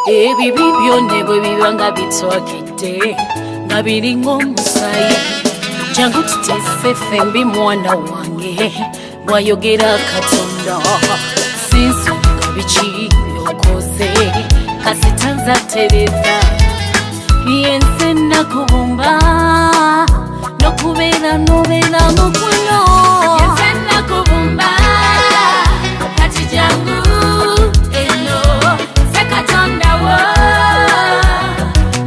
ebibi byonna bwe biba nga bitwakidde nga biringa omusaayi jangu tuteese fembi mwana wange bwayogera Katonda sinsonga biki byokoze kasita nzatereza yense nakubumba nokubeera nobeera mukuno yense nakubumba kati jangu eno se Katonda wo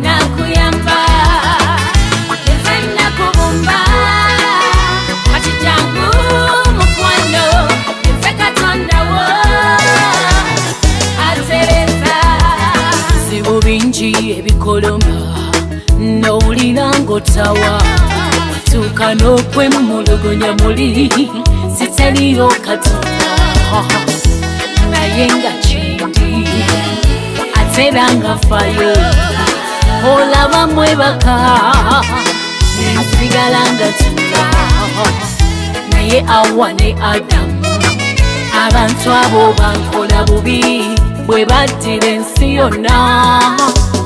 nakuyamba yense nakubumba kati jangu mukwano yense Katonda wo atereza zibu bingi ebikoloma nowulira ngotawa tuuka n'okwemumulugunya muli siteriyo Katonda naye nga kyendi ate era nga fayo olaba mwebaka nensigala nga tula naye Awa ne Adamu abantu abo bankola bubi bwe baddira ensi yonna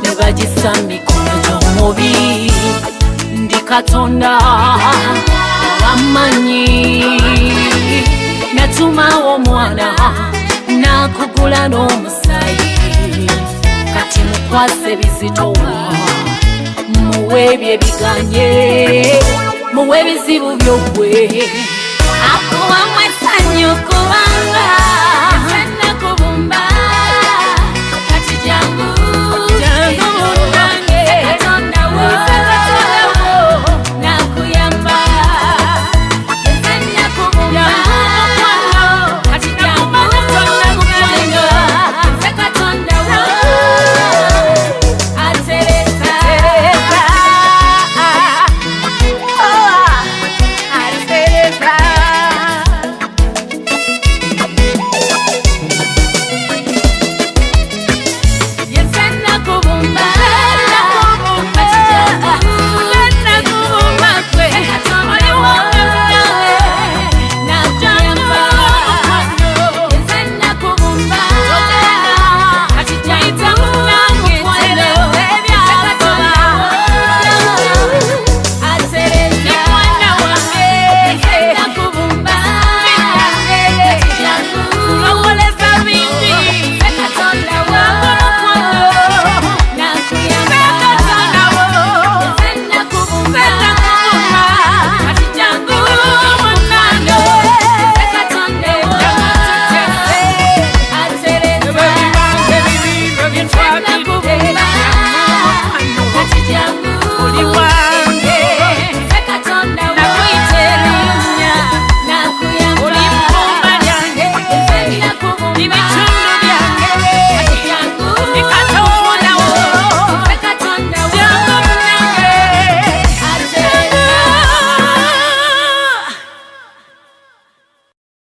ne bagisa mikono gy'omubi ndi Katonda wamanyi natumawo omwana nakugula n'omusaayi kati mukwase bizitowa muwe byebiganye muwe bizibu byogwe akuwamu essanyu kubanga nakubumba kati jangu munange Katonda wo nakuyamba yense nakubumba kati jangu yense Katonda wo atereza Ibitundu